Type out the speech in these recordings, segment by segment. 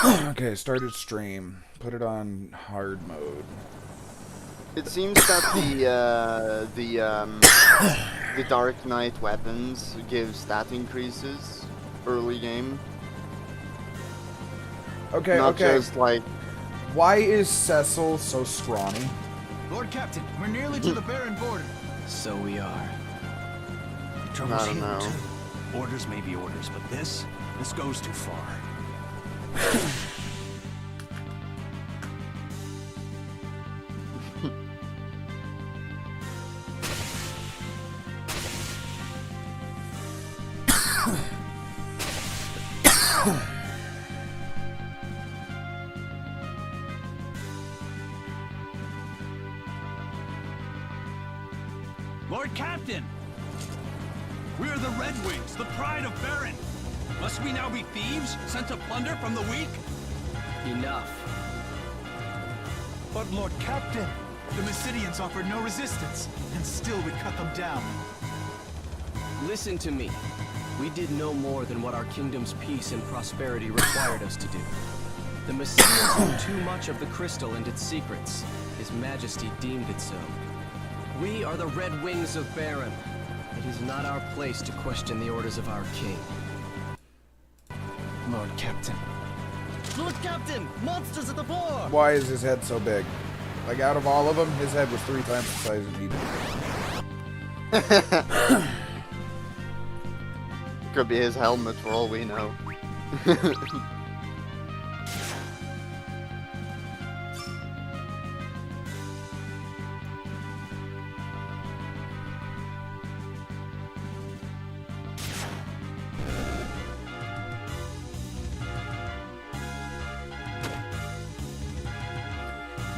Okay, started stream. Put it on hard mode. It seems that the Dark Knight weapons give stat increases early game. Okay, Not okay. just like... Why is Cecil so scrawny? Lord Captain, we're nearly to the Baron border. So we are. The trouble's I don't here, know. too. Orders may be orders, but this goes too far. Lord Captain! We are the Red Wings, the pride of Baron! Must we now be thieves, sent to plunder from the weak? Enough. But Lord Captain, the Mysidians offered no resistance, and still we cut them down. Listen to me. We did no more than what our kingdom's peace and prosperity required us to do. The Mysidians knew too much of the crystal and its secrets. His Majesty deemed it so. We are the Red Wings of Baron. It is not our place to question the orders of our king. Lord Captain. Lord Captain! Monsters at the fore! Why is his head so big? Like, out of all of them, his head was 3 times the size of me. Could be his helmet for all we know.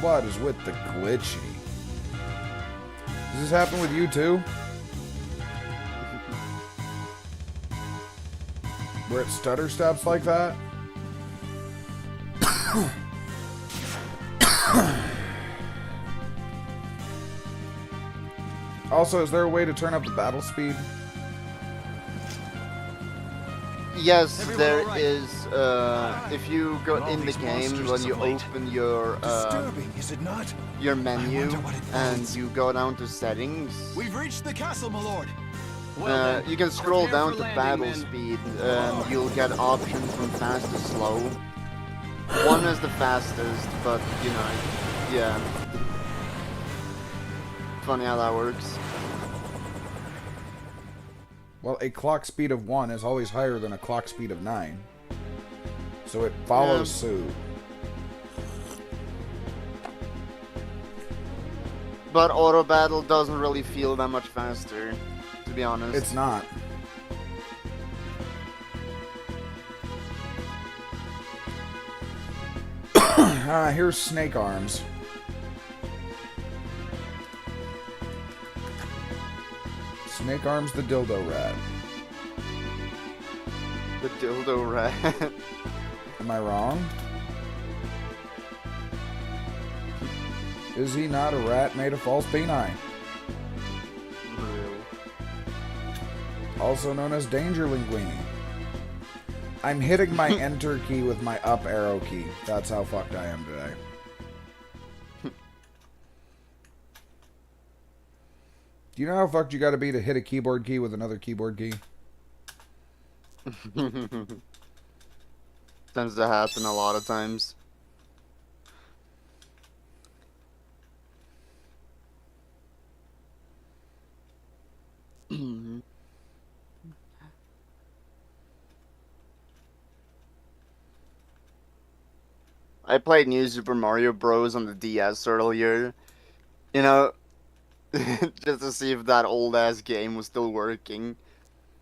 What is with the glitchy? Does this happen with you too? Where it stutter steps like that? Also, is there a way to turn up the battle speed? Yes, Everyone there all right? is. If you go All in the these game, monsters when as you of late. open your Disturbing, is it not? menu wonder what it and means. you go down to settings, We've reached the castle, my lord. you can scroll prepare down for to landing, battle men. speed. You'll get options from fast to slow. One is the fastest, but you know, yeah. Funny how that works. Well, a clock speed of 1 is always higher than a clock speed of 9. So it follows suit. But auto battle doesn't really feel that much faster, to be honest. It's not. Here's Snake Arms. Snake Arms the dildo rat. The dildo rat. Am I wrong? Is he not a rat made of false peni? Also known as Danger Linguini. I'm hitting my enter key with my up arrow key. That's how fucked I am today. Do you know how fucked you gotta be to hit a keyboard key with another keyboard key? Tends to happen a lot of times. I played New Super Mario Bros. On the DS earlier. You know, just to see if that old ass game was still working.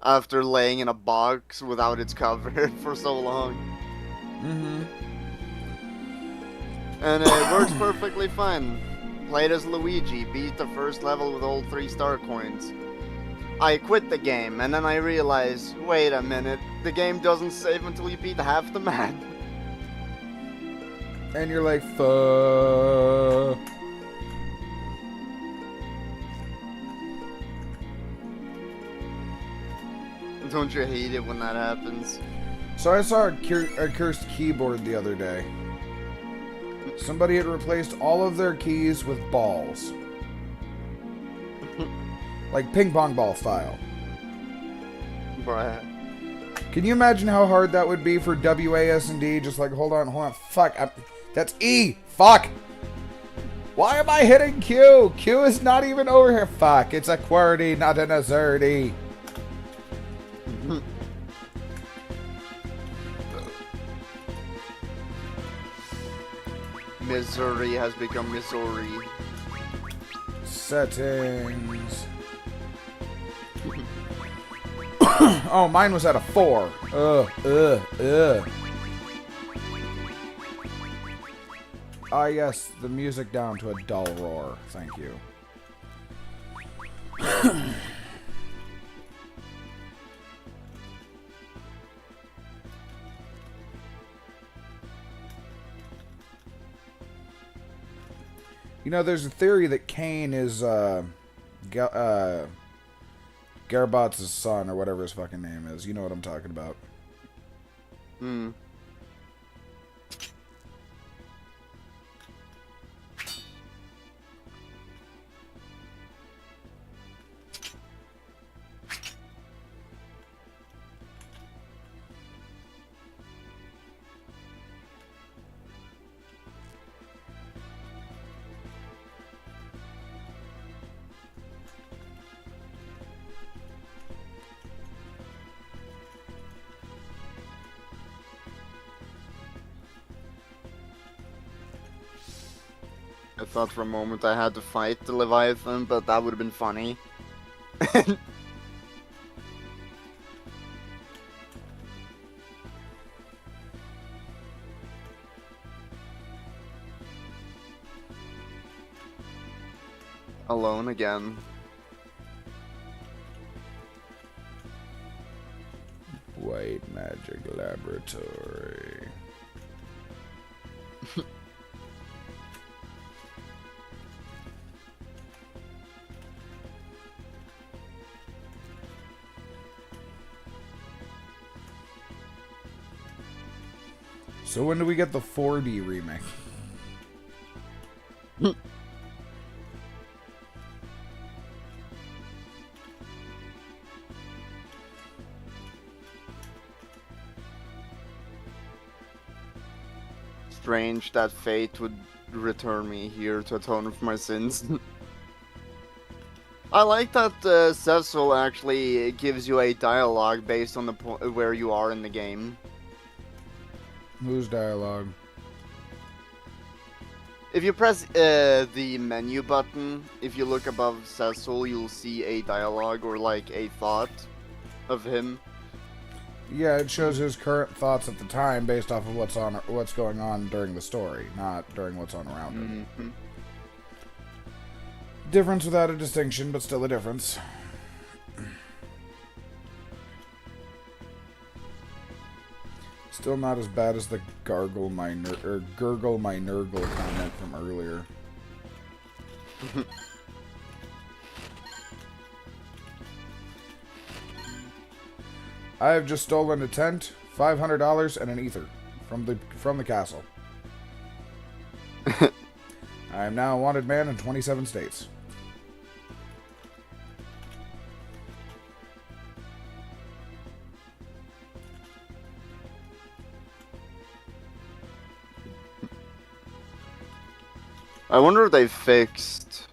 After laying in a box without its cover for so long. Mm-hmm. And it works perfectly fine. Played as Luigi, beat the first level with all 3 star coins. I quit the game, and then I realized, wait a minute, the game doesn't save until you beat half the map. And you're like, fuck. Don't you hate it when that happens? So I saw a cursed keyboard the other day. Somebody had replaced all of their keys with balls. Like ping pong ball style. Bruh. Can you imagine how hard that would be for WASD? Just like, hold on. Fuck. That's E. Fuck. Why am I hitting Q? Q is not even over here. Fuck. It's a QWERTY, not an AZERTY. Missouri has become Missouri. Settings. Oh, mine was at a 4. Ah, yes, the music down to a dull roar. Thank you. You know, there's a theory that Cain is, Garbot's son, or whatever his fucking name is. You know what I'm talking about. Hmm. I thought for a moment I had to fight the Leviathan, but that would have been funny. Alone again. White Magic Laboratory. So when do we get the 4D remake? Strange that fate would return me here to atone for my sins. I like that Cecil actually gives you a dialogue based on the where you are in the game. Whose dialogue? If you press the menu button, if you look above Cecil, you'll see a dialogue or like a thought of him. Yeah, it shows his current thoughts at the time based off of what's going on during the story, not during what's on around him. Mm-hmm. Difference without a distinction, but still a difference. Still not as bad as the gurgle my nurgle comment from earlier. I have just stolen a tent, $500, and an ether from the castle. I am now a wanted man in 27 states. I wonder if they fixed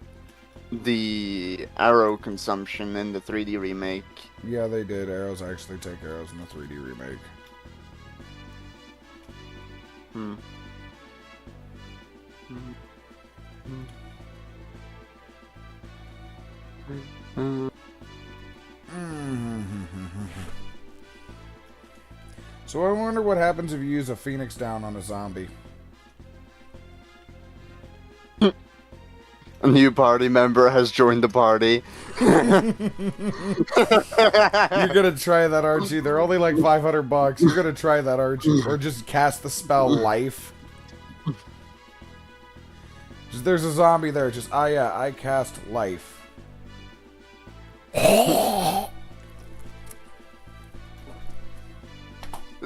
the arrow consumption in the 3D remake. Yeah, they did. Arrows actually take arrows in the 3D remake. Hmm. So I wonder what happens if you use a Phoenix down on a zombie. A new party member has joined the party. You're gonna try that, aren't you? They're only like $500. You're gonna try that, aren't you? Or just cast the spell Life. Just, there's a zombie there. Just, yeah, I cast Life.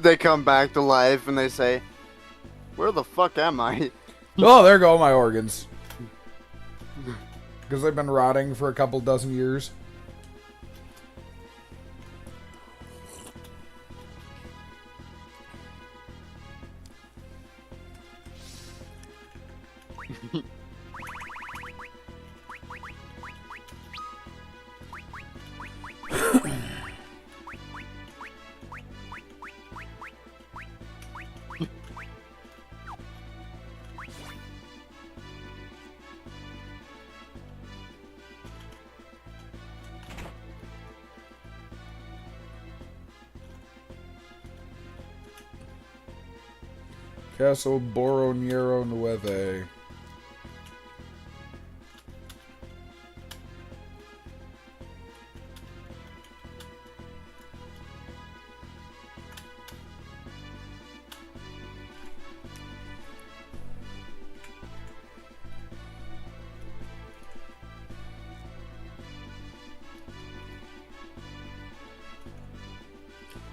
They come back to life and they say, "Where the fuck am I?" Oh, there go my organs. Because they've been rotting for a couple dozen years. Castle Boroniero Nueve.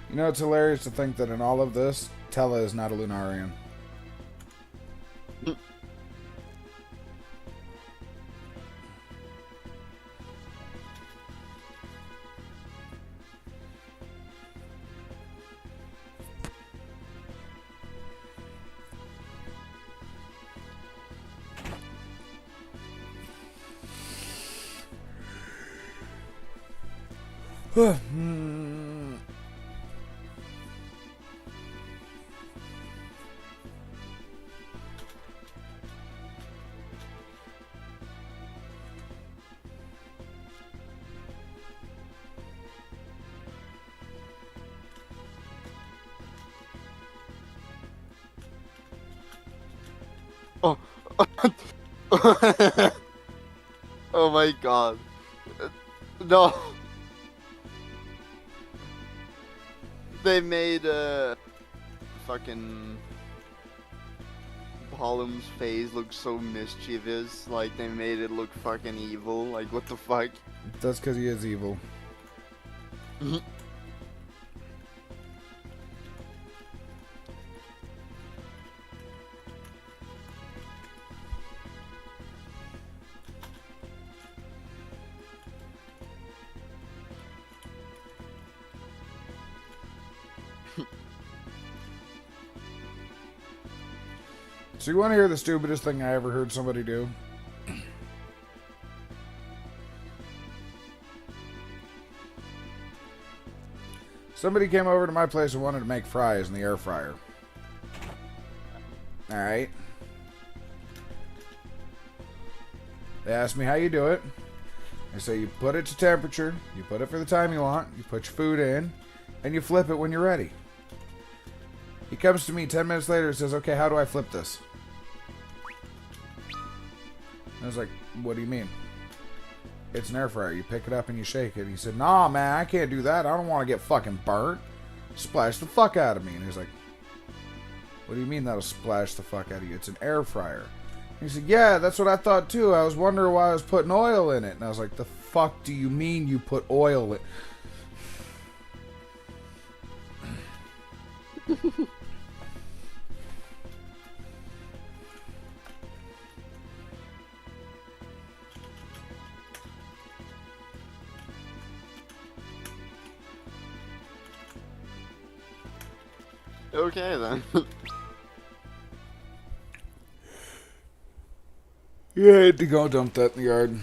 You know, it's hilarious to think that in all of this, Tella is not a Lunarian. Oh. Oh my god. No. They made fucking Gollum's face look so mischievous. Like they made it look fucking evil. Like what the fuck? That's because he is evil. So you want to hear the stupidest thing I ever heard somebody do? Somebody came over to my place and wanted to make fries in the air fryer. Alright. They asked me how you do it. I say you put it to temperature, you put it for the time you want, you put your food in, and you flip it when you're ready. He comes to me 10 minutes later and says, okay, how do I flip this? I was like, what do you mean? It's an air fryer. You pick it up and you shake it. He said, nah, man, I can't do that. I don't want to get fucking burnt. Splash the fuck out of me. And he's like, what do you mean that'll splash the fuck out of you? It's an air fryer. And he said, yeah, that's what I thought too. I was wondering why I was putting oil in it. And I was like, the fuck do you mean you put oil in? Okay then. Yeah, I had to go dump that in the yard.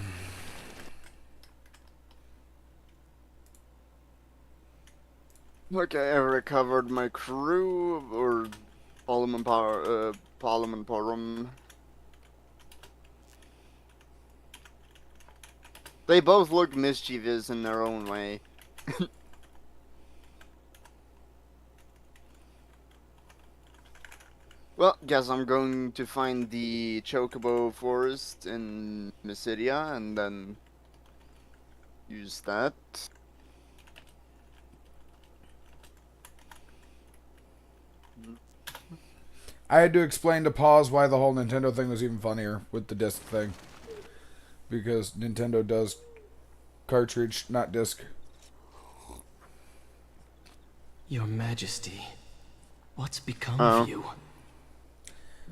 Okay, I recovered my crew, or Parliament Power, Parliament Porum. They both look mischievous in their own way. Well, guess I'm going to find the Chocobo Forest in Mysidia and then use that. I had to explain to Paws why the whole Nintendo thing was even funnier with the disc thing. Because Nintendo does cartridge, not disc. Your Majesty, What's become of you?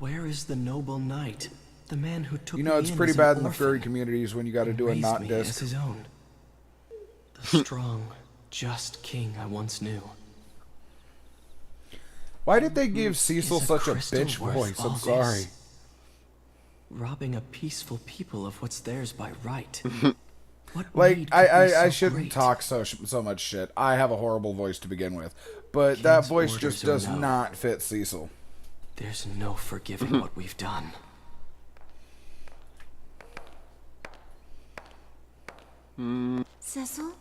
Where is the noble knight? The man who took You know, me it's in pretty as an bad in the orphan furry communities when you got to and do a raised not me as disc. his own. The strong, just king I once knew. Why did they give Cecil Is a such a crystal bitch worth voice? all I'm sorry. this? Robbing a peaceful people of what's theirs by right. What Like, need could be I so shouldn't great? talk so much shit. I have a horrible voice to begin with. But that King's voice orders just or does no. not fit Cecil. There's no forgiving what we've done. Cecil?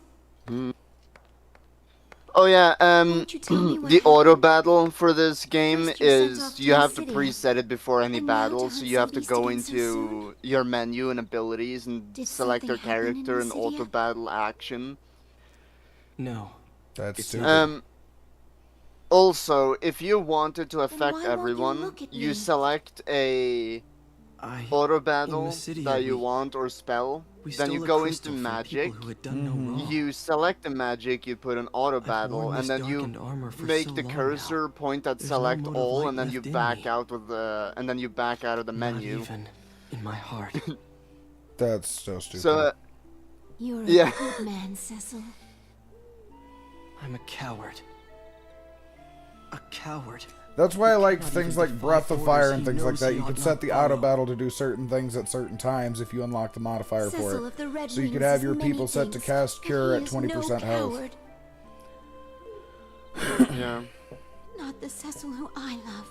Oh yeah, Won't you tell me what the auto happened? battle for this game First you're sent is off to you have to Mysidia, preset it before any and now to battle, so hunt you have some to beast go again so into your menu and abilities and Did select your something happen in character and Mysidia? auto battle action. No. That's It's stupid. Also, if you wanted to affect why won't you everyone, look at you me? select a auto battle Mysidia, that you we- want or spell, We then stole you a go into crystal from magic. people who had done no wrong. You select the magic, you put an auto I've battle, worn and this then you darkened armor for make so the long cursor now. point at There's no select mote of all, light and then you left in back me. out with the, and then you back out of the Not menu. even in my heart. That's so stupid. So, You're a Yeah. good man, Cecil. I'm a coward. A coward. That's why I like cannot things even like defy Breath of orders Fire and he things like knows that. he You ought could not set the auto follow. battle to do certain things at certain times if you unlock the modifier for Cecil it. of the Red So you could Wings have is your many people set to things, cast but Cure he at is 20% no health. coward. yeah. Not the Cecil who I love.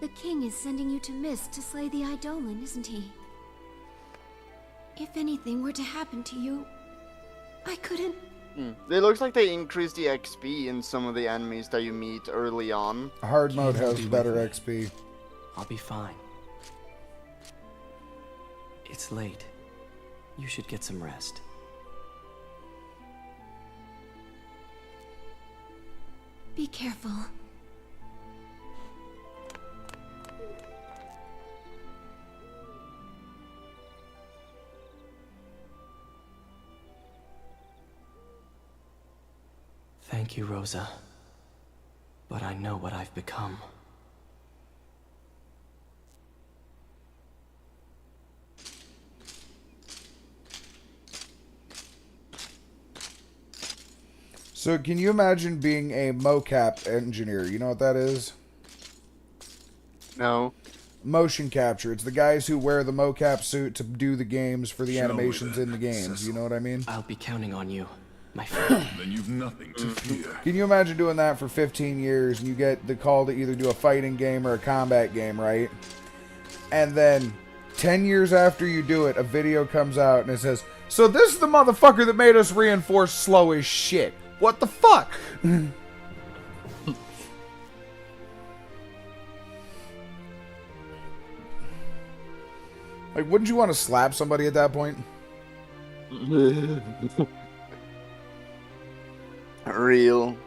The king is sending you to Mist to slay the Eidolon, isn't he? If anything were to happen to you, I couldn't. It looks like they increased the XP in some of the enemies that you meet early on. Hard mode King will has be better with me. XP. I'll be fine. It's late. You should get some rest. Be careful. Thank you, Rosa. But I know what I've become. So can you imagine being a mocap engineer? You know what that is? No. Motion capture. It's the guys who wear the mocap suit to do the games for the Shall we animations then, in the games. Cecil? You know what I mean? I'll be counting on you, my friend. Then you've nothing to fear. Can you imagine doing that for 15 years and you get the call to either do a fighting game or a combat game, right? And then 10 years after you do it, a video comes out and it says, "So this is the motherfucker that made us reinforce slow as shit. What the fuck?" Like, wouldn't you want to slap somebody at that point? Real.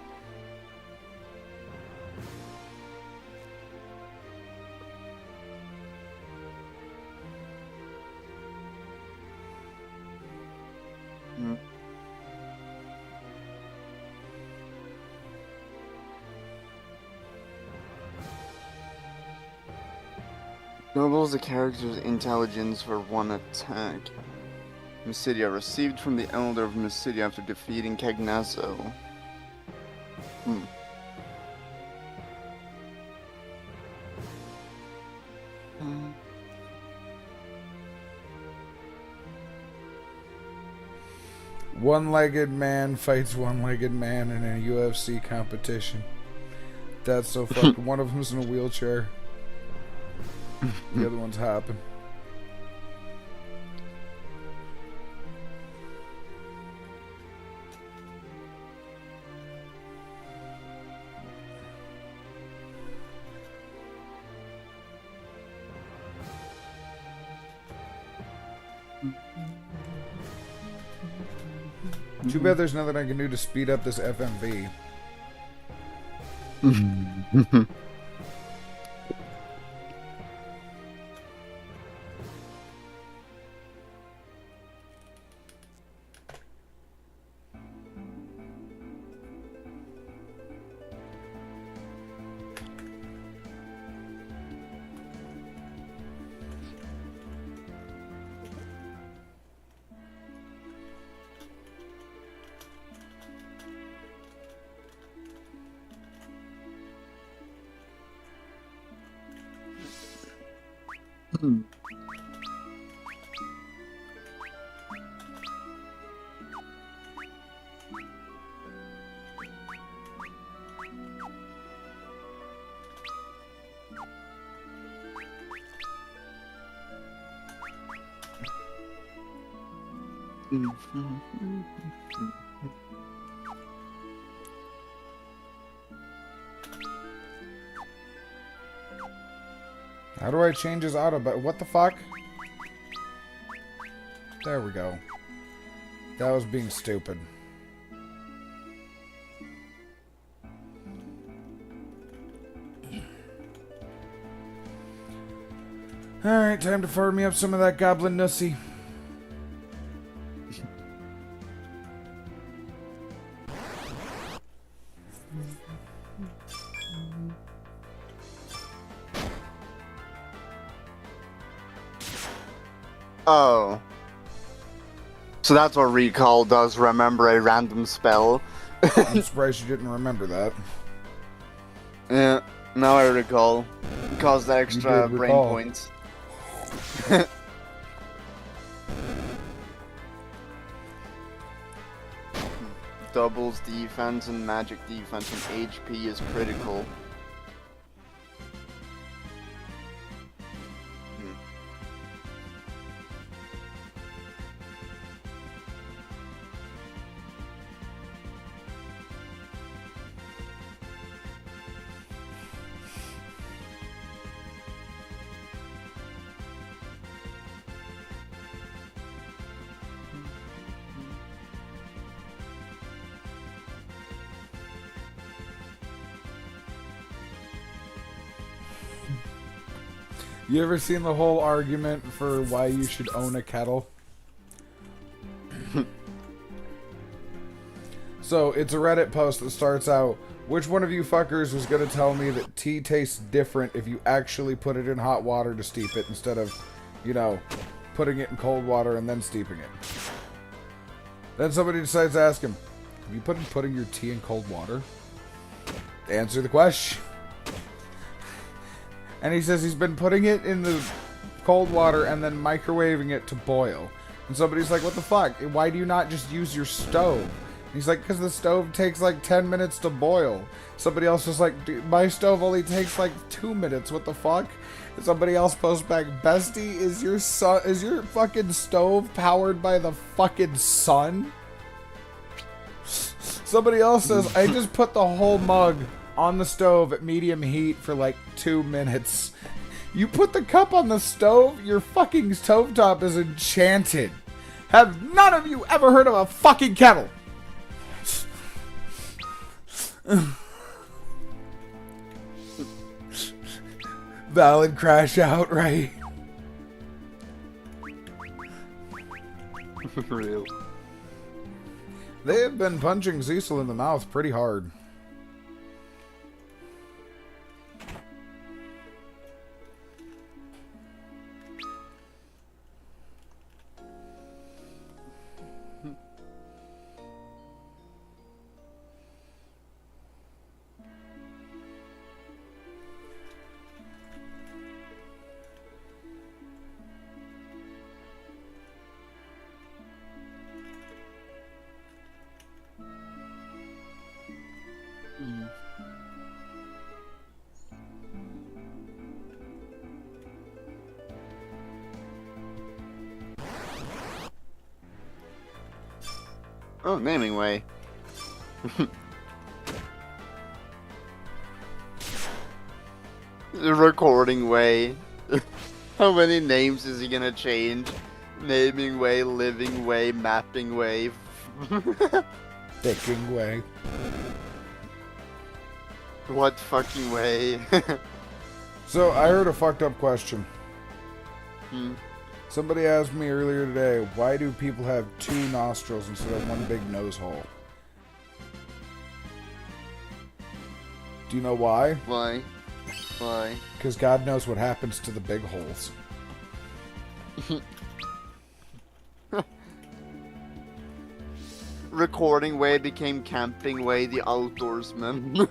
Doubles the character's intelligence for one attack. Mysidia received from the Elder of Mysidia after defeating Cagnasso. One-legged man fights one-legged man in a UFC competition. That's so fucking. One of them's in a wheelchair. The other one's hopping. Too bad there's nothing I can do to speed up this FMV. How do I change his auto? But what the fuck? There we go. That was being stupid. Alright, time to fire me up some of that goblin nussy. Oh. So that's what recall does, remember a random spell. I'm surprised you didn't remember that. Yeah, now I recall. It caused the extra did brain recall. points. Doubles defense and magic defense and HP is critical. You ever seen the whole argument for why you should own a kettle? So, it's a Reddit post that starts out, which one of you fuckers was going to tell me that tea tastes different if you actually put it in hot water to steep it instead of, you know, putting it in cold water and then steeping it? Then somebody decides to ask him, have you putting your tea in cold water? Answer the question. And he says he's been putting it in the cold water and then microwaving it to boil. And somebody's like, what the fuck? Why do you not just use your stove? And he's like, because the stove takes like 10 minutes to boil. Somebody else was like, dude, my stove only takes like 2 minutes. What the fuck? And somebody else posts back, bestie, is your fucking stove powered by the fucking sun? Somebody else says, I just put the whole mug on the stove at medium heat for like 2 minutes. You put the cup on the stove, your fucking stovetop is enchanted. Have none of you ever heard of a fucking kettle? Valid crash out, right? For real. They have been punching Cecil in the mouth pretty hard. Oh, naming way. The recording way. How many names is he gonna change? Naming way, living way, mapping way. Dicking way. What fucking way? So, I heard a fucked up question. Hmm. Somebody asked me earlier today, why do people have 2 nostrils instead of one big nose hole? Do you know why? Why? Why? Because God knows what happens to the big holes. Recording way became camping way, the outdoorsman.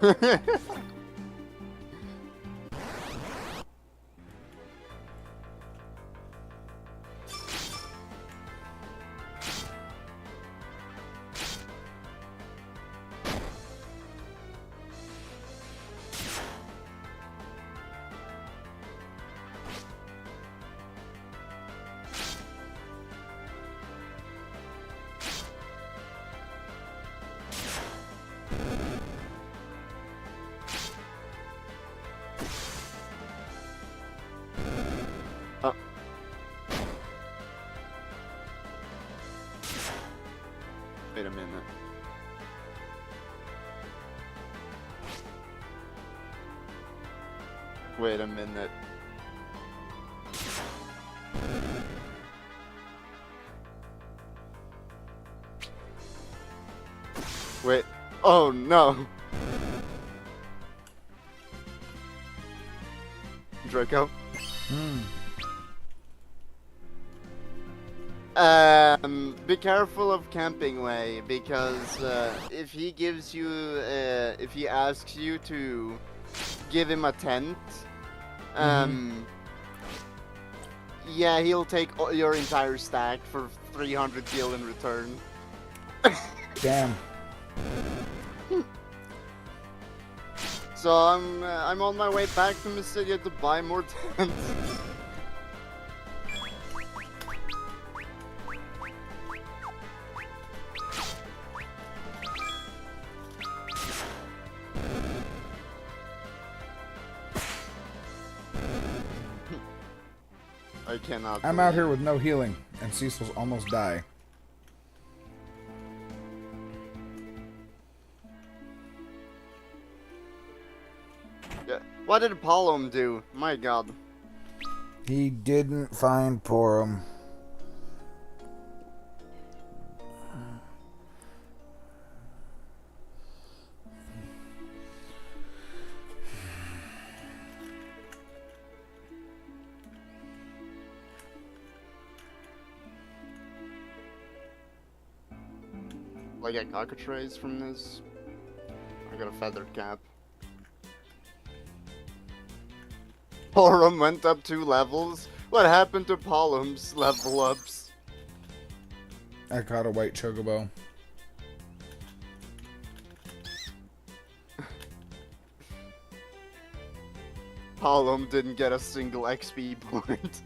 a minute. Wait a minute. Wait. Oh no. Draco. Be careful of Camping Way, because if he gives you, if he asks you to give him a tent, yeah, he'll take your entire stack for 300 gil in return. Damn. So I'm on my way back to Mysidia to buy more tents. I cannot. I'm out here with no healing, and Cecil's almost die. Yeah. What did Apollo do? My god. He didn't find Porum. I get cockatrice from this. I got a feathered cap. Porum went up 2 levels. What happened to Pollum's level ups? I caught a white chocobo. Pollum didn't get a single XP point.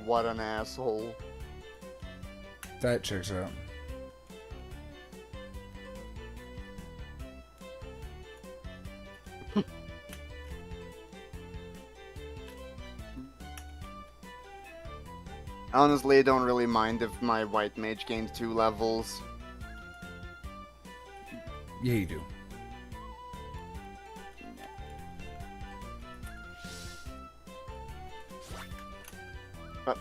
What an asshole. That checks out. Honestly, I don't really mind if my white mage gains 2 levels. Yeah, you do. But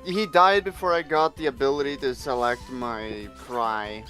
he died before I got the ability to select my cry.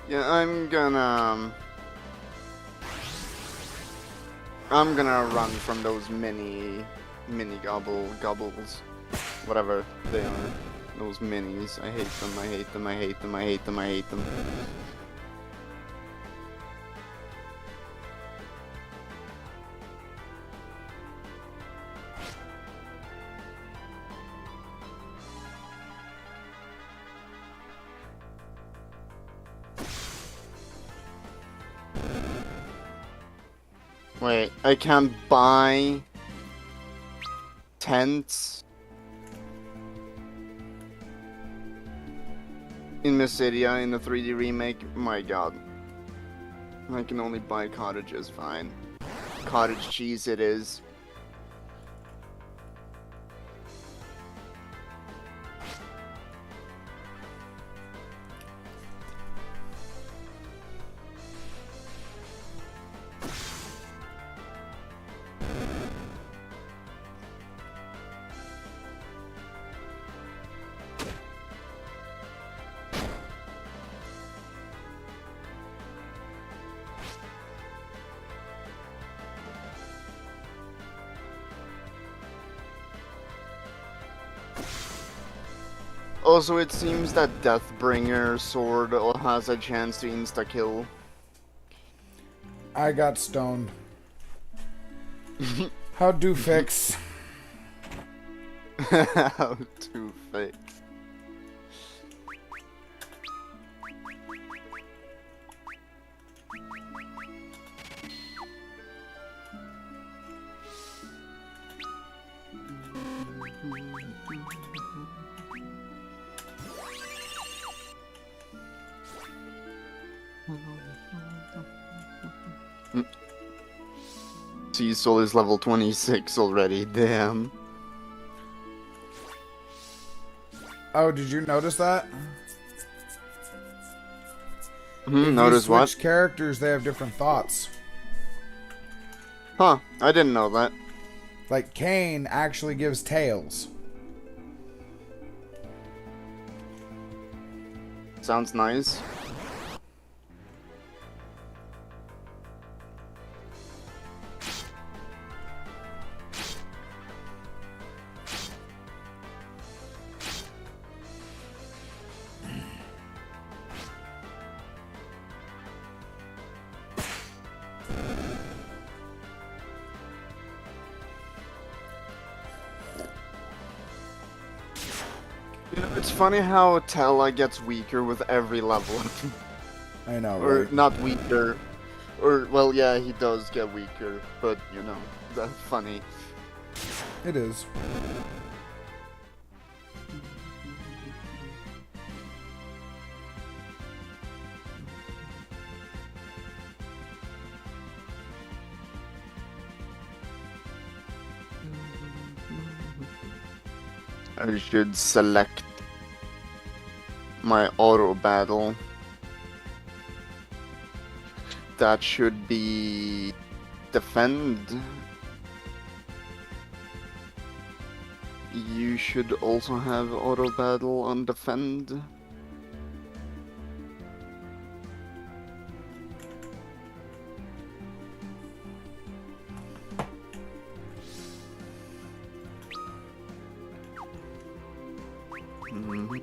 Yeah, I'm gonna run from those mini gobbles, whatever they are. Those minis. I hate them. I hate them. I hate them. I hate them. I hate them. Wait, I can buy tents in Mysidia in the 3D remake? My god. I can only buy cottages, fine. Cottage cheese it is. Also, it seems that Deathbringer sword has a chance to insta-kill. I got stoned. How do fix? How to fix. Cecil is level 26 already, damn. Oh, did you notice that? If Notice you what? switch characters, they have different thoughts. Huh, I didn't know that. Like, Kane actually gives tails. Sounds nice. You know, it's funny how Tella gets weaker with every level. I know, Or right? not weaker. Or, well, yeah, he does get weaker, but, you know, that's funny. It is. I should select my auto battle. That should be defend. You should also have auto battle on defend. Mhm.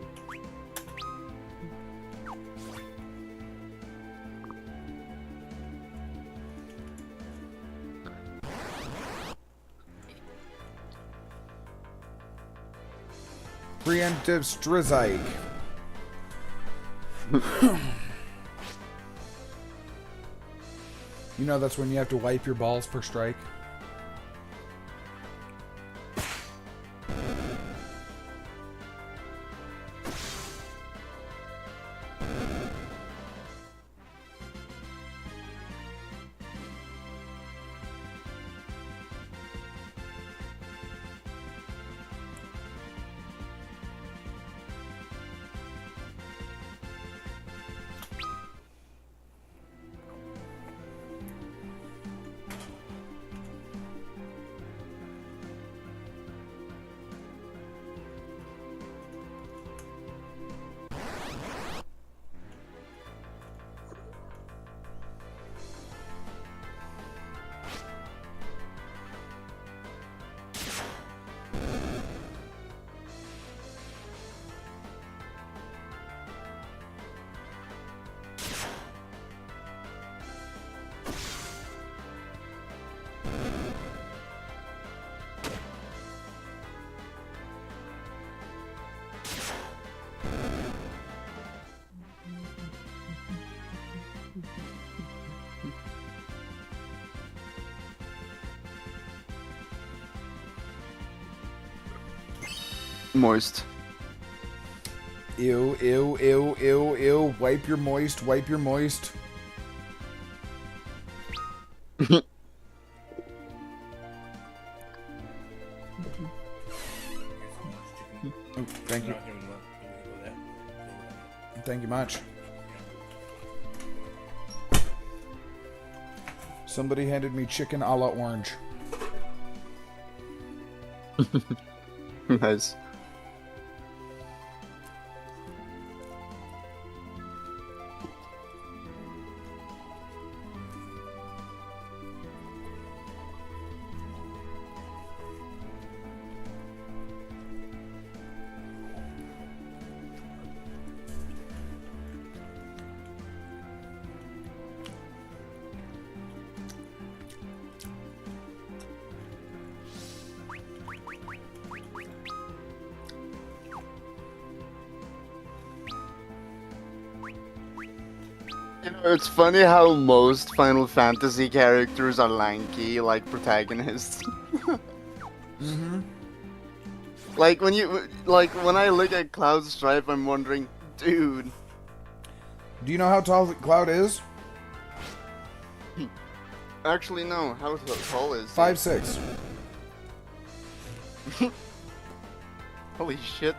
Preemptive Strizike. You know that's when you have to wipe your balls per strike. Moist. Ew, ew, ew, ew, ew. Wipe your moist, wipe your moist. Oh, thank you. Thank you much. Somebody handed me chicken a la orange. Nice. You know, it's funny how most Final Fantasy characters are lanky, like protagonists. Mm-hmm. Like when I look at Cloud Stripe, I'm wondering, dude. Do you know how tall Cloud is? Actually, no. How tall is he? 5'6". Holy shit.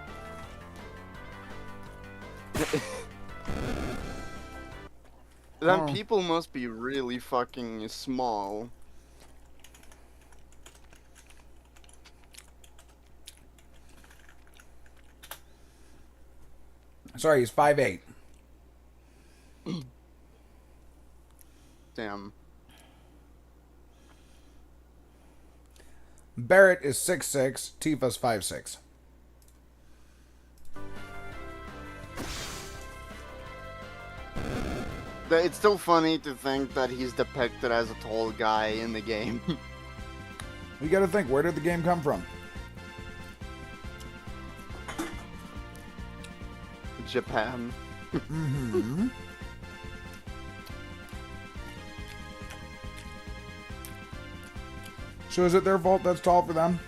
Then Oh. people must be really fucking small. Sorry, he's 5'8". Damn. Barrett is 6'6". Tifa's 5'6". It's still funny to think that he's depicted as a tall guy in the game. You gotta think, where did the game come from? Japan. Mm-hmm. So is it their fault that's tall for them?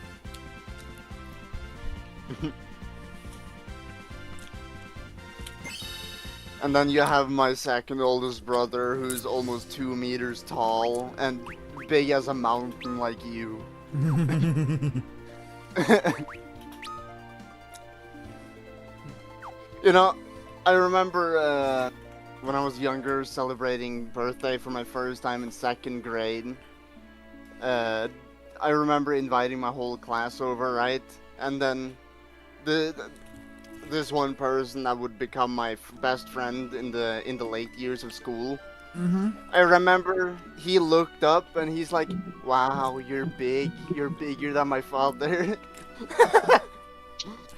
And then you have my second oldest brother who's almost 2 meters tall and big as a mountain like you. You know, I remember when I was younger celebrating birthday for my first time in 2nd grade. I remember inviting my whole class over, right? And then this one person that would become my best friend in the late years of school. Mm-hmm. I remember he looked up and he's like, "Wow, you're big. You're bigger than my father."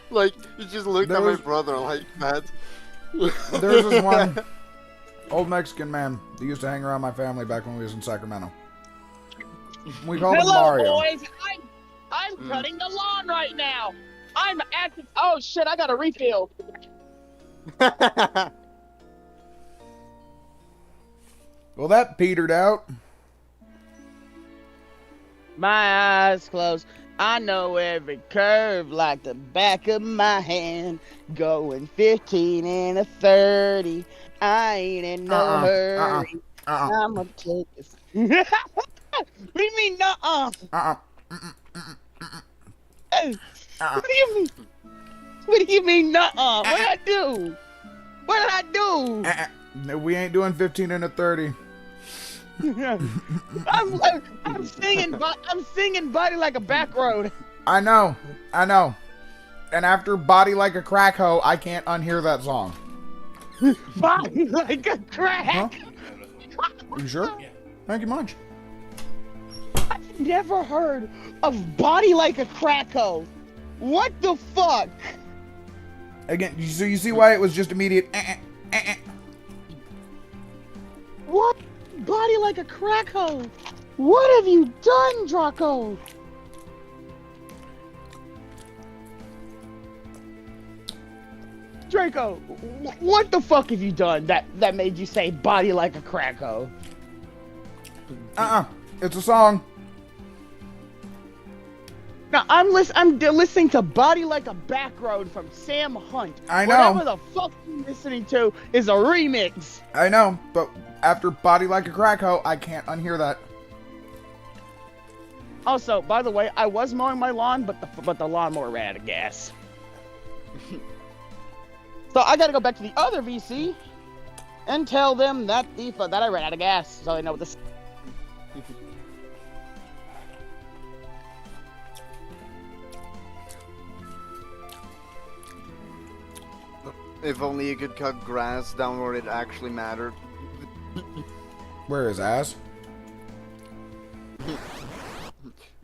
Like, he just looked at my brother like that. There's this one old Mexican man that used to hang around my family back when we was in Sacramento. We called him Hello, Mario. boys. I'm cutting the lawn right now. I'm at the. Oh shit! I got a refill. Well, that petered out. My eyes closed. I know every curve like the back of my hand. Going 15 and a 30. I ain't in no hurry. I'm gonna take this. What do you mean, nuh-uh? Hey, what do you mean? What do you mean, nuh-uh? What did I do? What did I do? No, we ain't doing 15 and a 30. I'm singing "Body Like a Back Road." I know. And after Body Like a Crack Hoe, I can't unhear that song. Body like a crack. Huh? You sure? Thank you much. I've never heard of "Body Like a Cracko." What the fuck? Again, so you see why it was just immediate. What? Body like a cracko. What have you done, Draco? Draco, what the fuck have you done that made you say "body like a cracko"? It's a song. Now I'm listening to "Body Like a Back Road" from Sam Hunt. I know. Whatever the fuck I'm listening to is a remix. I know, but after Body Like a Crack Hoe, I can't unhear that. Also, by the way, I was mowing my lawn, but the lawnmower ran out of gas. So I gotta go back to the other VC and tell them that I ran out of gas, so they know what this. If only you could cut grass down where it actually mattered. Where is ass?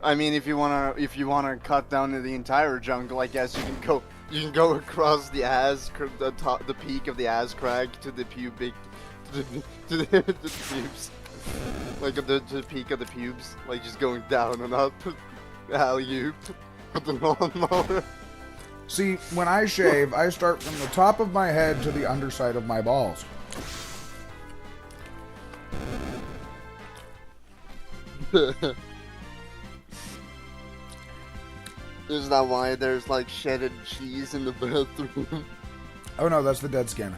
I mean, if you wanna cut down to the entire jungle, I guess you can go across the the peak of the ass crack to the pubic, to the pubes, like to the peak of the pubes, like just going down and up, alley-oop, with the lawnmower. See, when I shave, I start from the top of my head to the underside of my balls. Is that why there's like shredded cheese in the bathroom? Oh no, that's the dead skin.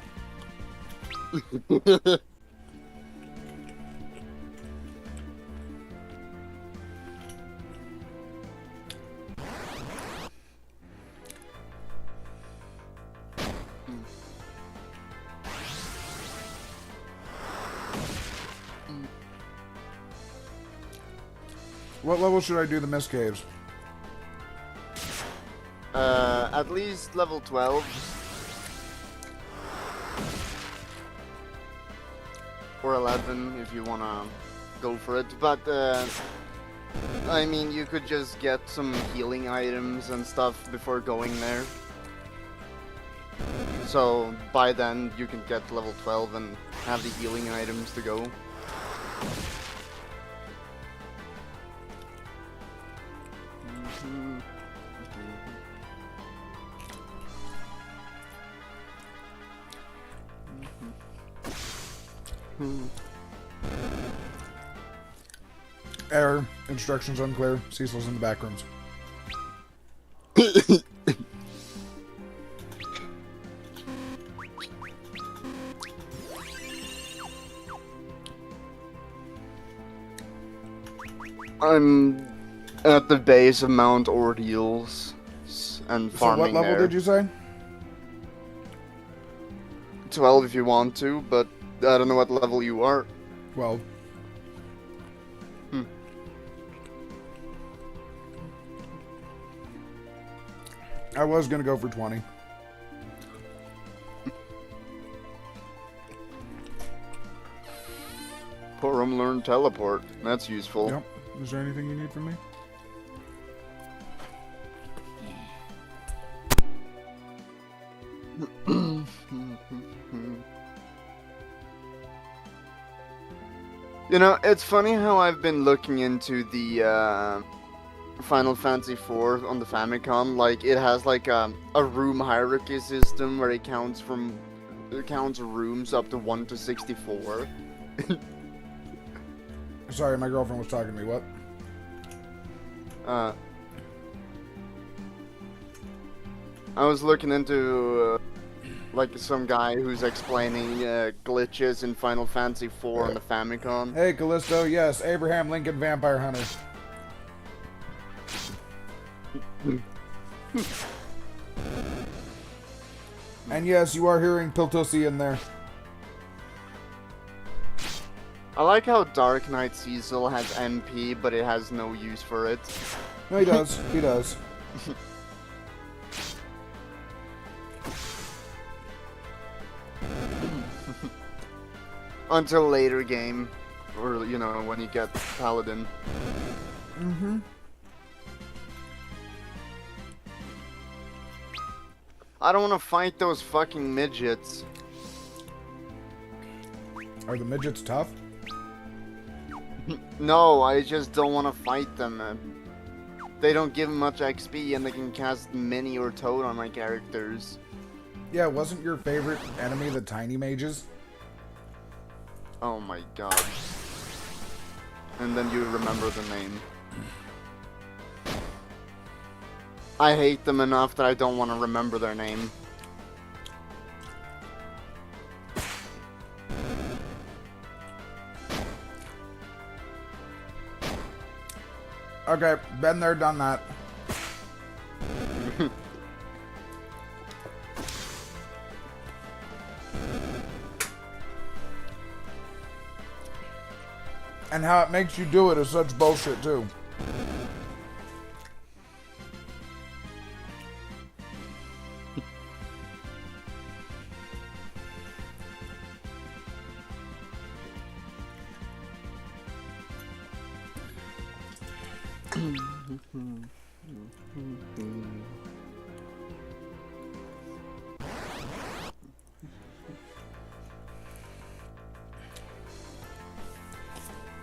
What level should I do the mist caves? At least level 12. Or 11 if you wanna go for it. But, I mean, you could just get some healing items and stuff before going there. So, by then, you can get level 12 and have the healing items to go. Error. Instructions unclear. Cecil's in the back rooms. I'm at the base of Mount Ordeals and So farming what level there. did you say? 12 if you want to, but I don't know what level you are. 12. I was gonna go for 20. Porum learn teleport. That's useful. Yep. Is there anything you need from me? You know, it's funny how I've been looking into the Final Fantasy IV on the Famicom. Like, it has like a room hierarchy system where it counts rooms up to 1 to 64. Sorry, my girlfriend was talking to me. What? I was looking into like some guy who's explaining glitches in Final Fantasy IV on the Famicom. Hey, Callisto. Yes, Abraham Lincoln Vampire Hunter. And yes, you are hearing Piltosi in there. I like how Dark Knight Cecil has MP, but it has no use for it. No, he does. He does. Until later game, or you know, when you get Paladin. Mm-hmm. I don't want to fight those fucking midgets. Are the midgets tough? No, I just don't want to fight them. They don't give much XP, and they can cast Mini or Toad on my characters. Yeah, wasn't your favorite enemy the tiny mages? Oh my god. And then you remember the name. I hate them enough that I don't want to remember their name. Okay, been there, done that. And how it makes you do it is such bullshit, too.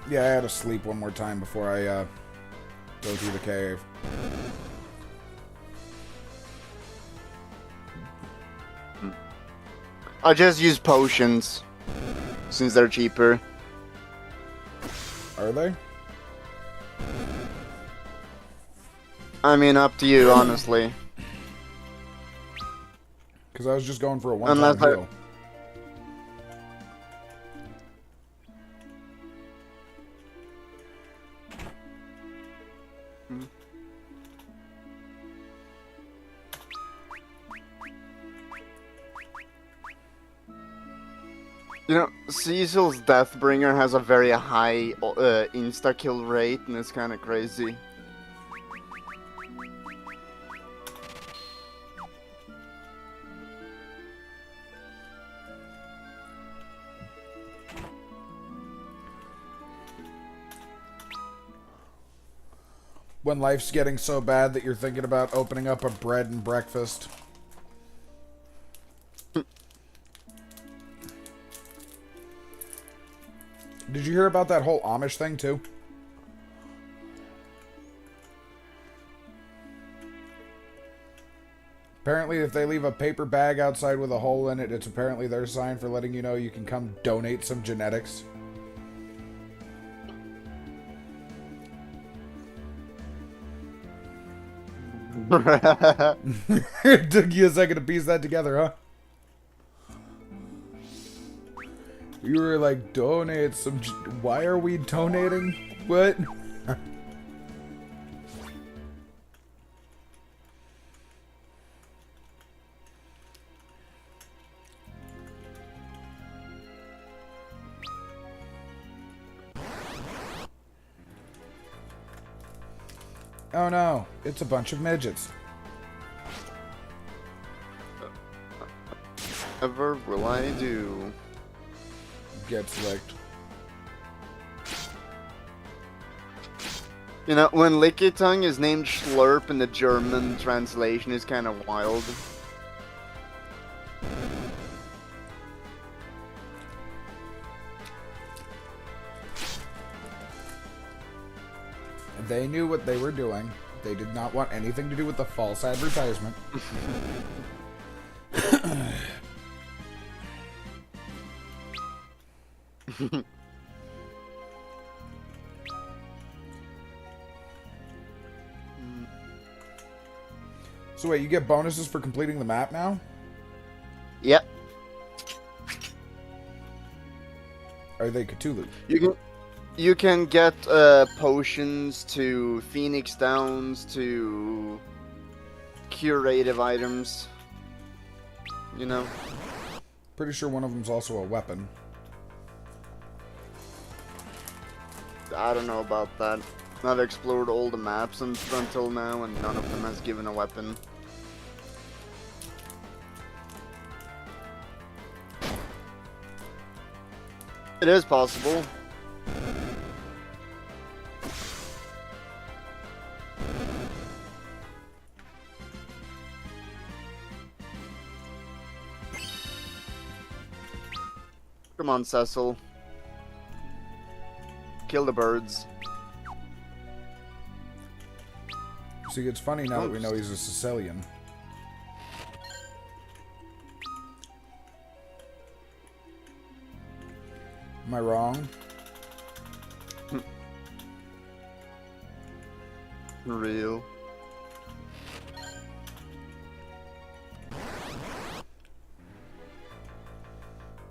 Yeah, I had to sleep one more time before I go through the cave. I just use potions, since they're cheaper. Are they? I mean, up to you, honestly. Because I was just going for a one-time Unless I- heal. You know, Cecil's Deathbringer has a very high insta-kill rate, and it's kind of crazy. When life's getting so bad that you're thinking about opening up a bread and breakfast. Did you hear about that whole Amish thing, too? Apparently, if they leave a paper bag outside with a hole in it, it's apparently their sign for letting you know you can come donate some genetics. It took you a second to piece that together, huh? You were like, donate some... Why are we donating? What? Oh no, it's a bunch of midgets. Ever will I do? Gets licked. You know, when Licky Tongue is named Schlurp in the German translation is kind of wild. They knew what they were doing. They did not want anything to do with the false advertisement. So wait, you get bonuses for completing the map now? Yep. Are they Cthulhu? You can get potions to Phoenix Downs to curative items. You know. Pretty sure one of them's also a weapon. I don't know about that. I've explored all the maps until now, and none of them has given a weapon. It is possible. Come on, Cecil. Kill the birds. See, it's funny now that we know he's a Sicilian. Am I wrong? Real.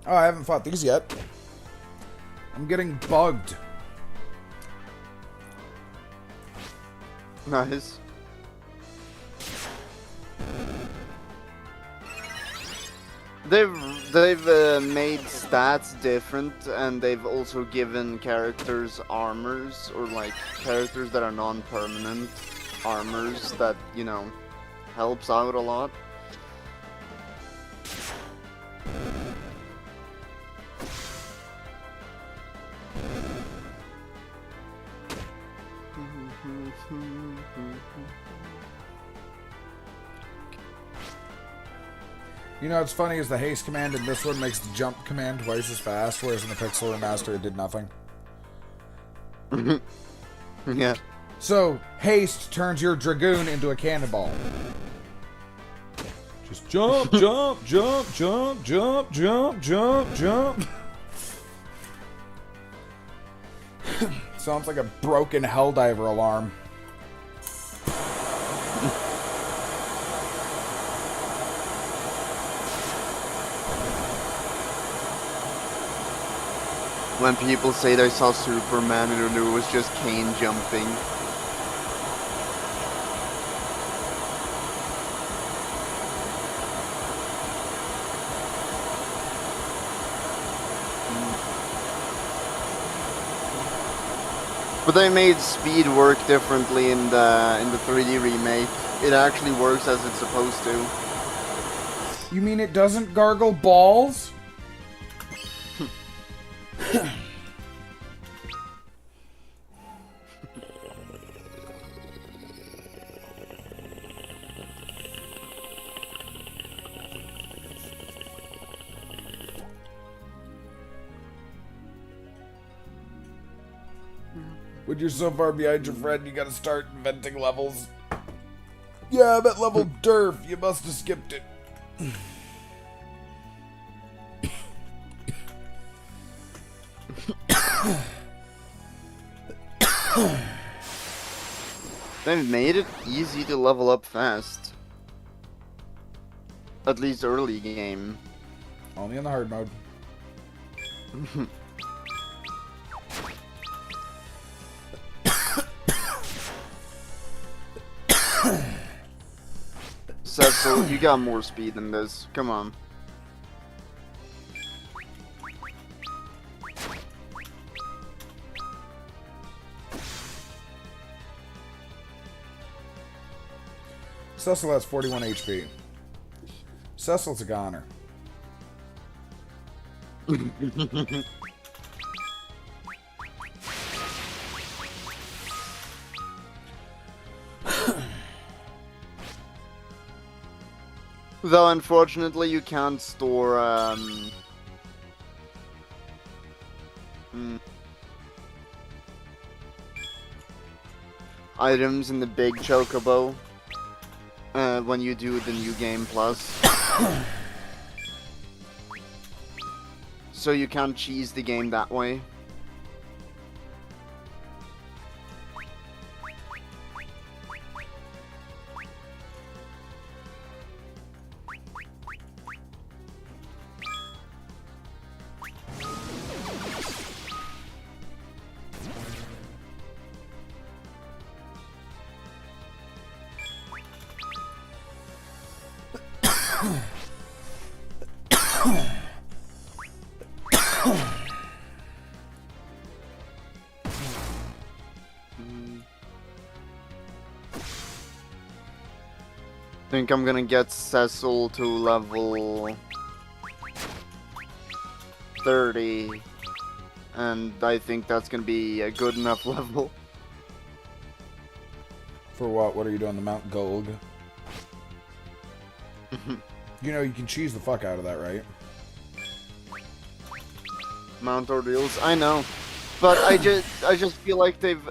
Oh, I haven't fought these yet. I'm getting bugged. Nice. They've made stats different, and they've also given characters armors, or like characters that are non-permanent armors that, you know, helps out a lot. You know what's funny is the haste command in this one makes the jump command twice as fast, whereas in the Pixel Remaster it did nothing. Yeah. So, haste turns your Dragoon into a cannonball. Just jump, jump, jump, jump, jump, jump, jump, jump. Sounds like a broken Helldiver alarm. When people say they saw Superman and it was just Kane jumping. But they made speed work differently in the 3D remake. It actually works as it's supposed to. You mean it doesn't gargle balls? When you're so far behind your friend, you gotta start inventing levels. Yeah, I'm at level derf. You must have skipped it. They've made it easy to level up fast. At least early game. Only in the hard mode. Cecil, you got more speed than this. Come on. Cecil has 41 HP. Cecil's a goner. Though unfortunately you can't store items in the big chocobo when you do the new game plus. So you can't cheese the game that way. I think I'm gonna get Cecil to level 30, and I think that's gonna be a good enough level. For what? What are you doing? The Mount Gold? You know, you can cheese the fuck out of that, right? Mount Ordeals, I know, but I just feel like they've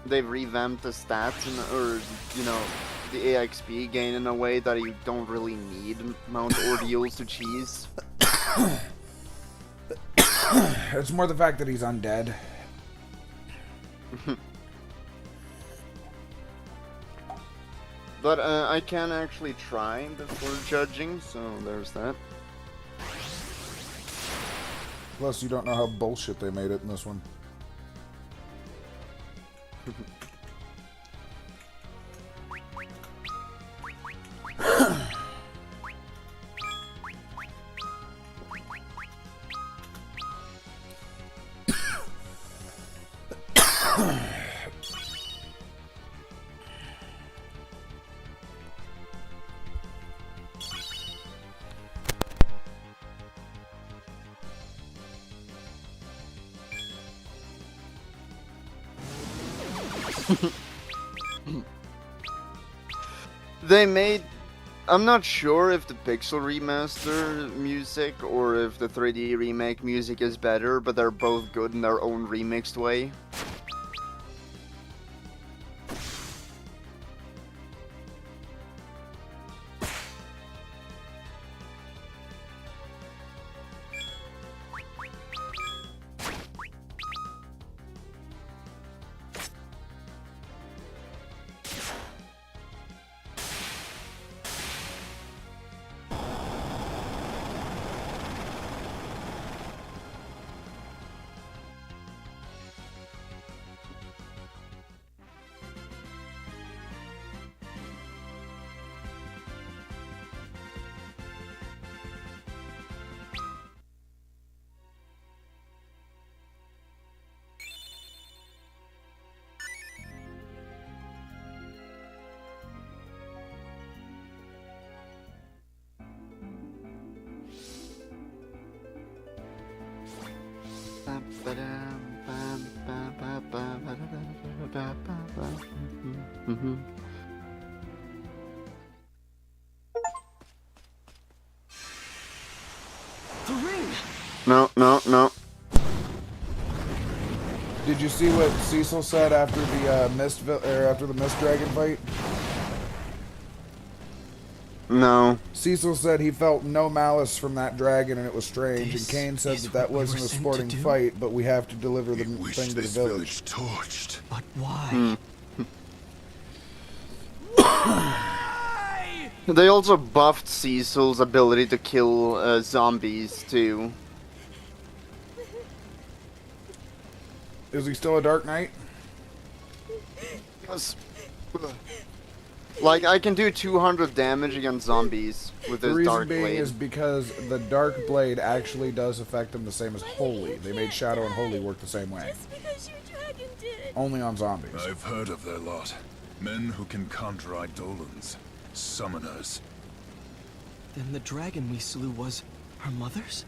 revamped the stats or you know, the AXP gain in a way that you don't really need Mount Ordeals to cheese. It's more the fact that he's undead. But I can actually try before judging, so there's that. Plus, you don't know how bullshit they made it in this one. They made... I'm not sure if the Pixel Remaster music or if the 3D remake music is better, but they're both good in their own remixed way. The ring! No, no, no. Did you see what Cecil said after the Mist Dragon fight? No. Cecil said he felt no malice from that dragon and it was strange. This And Kane said is that that what we wasn't were a sent sporting to do? fight, but we have to deliver the We wish thing to the this village. torched. But why? They also buffed Cecil's ability to kill zombies too. Is he still a Dark Knight? Like, I can do 200 damage against zombies with The this reason Dark being Blade. is because the Dark Blade actually does affect him the same as Holy. They made Shadow and Holy work the same way. Just because your dragon did it. Only on zombies. I've heard of their lot. Men who can conjure Eidolons. Summoners. Then the dragon we slew was her mother's?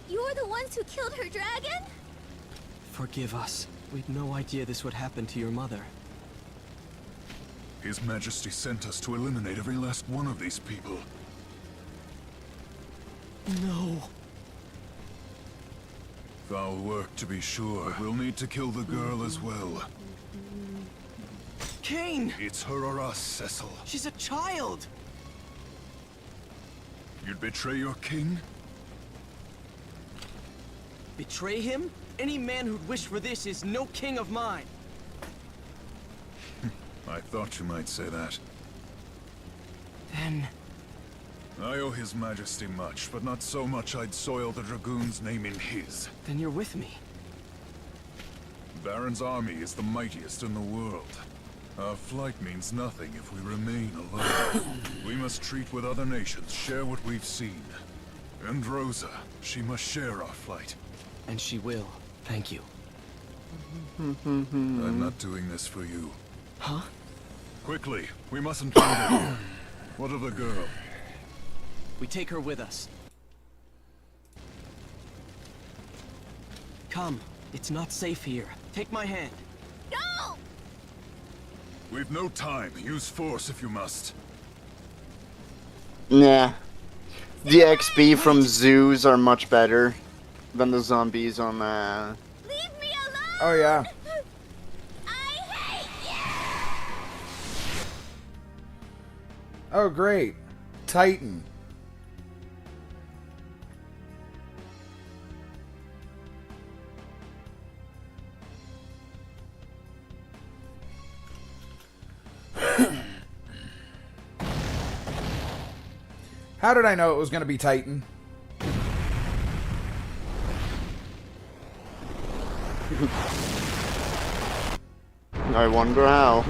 You're the ones who killed her dragon? Forgive us. We'd no idea this would happen to your mother. His Majesty sent us to eliminate every last one of these people. No. Foul work, to be sure. We'll need to kill the girl as well. Kane! It's her or us, Cecil. She's a child! You'd betray your king? Betray him? Any man who'd wish for this is no king of mine. I thought you might say that. Then... I owe His Majesty much, but not so much I'd soil the Dragoon's name in his. then you're with me. Baron's army is the mightiest in the world. Our flight means nothing if we remain alone. We must treat with other nations, share what we've seen. And Rosa, she must share our flight. And she will. Thank you. I'm not doing this for you. Huh? Quickly, we mustn't linger here. What of the girl? We take her with us. Come. It's not safe here. Take my hand. No! We've no time. Use force if you must. Nah. The XP from zoos are much better than the zombies on Leave me alone! Oh yeah. I hate you! Oh great. Titan. How did I know it was going to be Titan? I wonder how.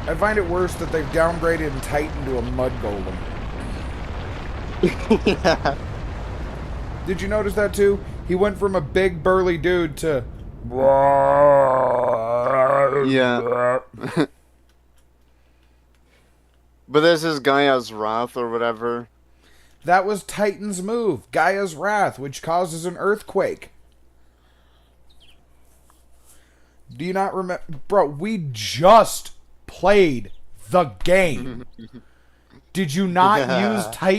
I find it worse that they've downgraded Titan to a mud golem. Yeah. Did you notice that too? He went from a big burly dude to... Yeah. But this is Gaia's Wrath or whatever. That was Titan's move, Gaia's Wrath, which causes an earthquake. Do you not remember? Bro, we just played the game. Did you not use Titan?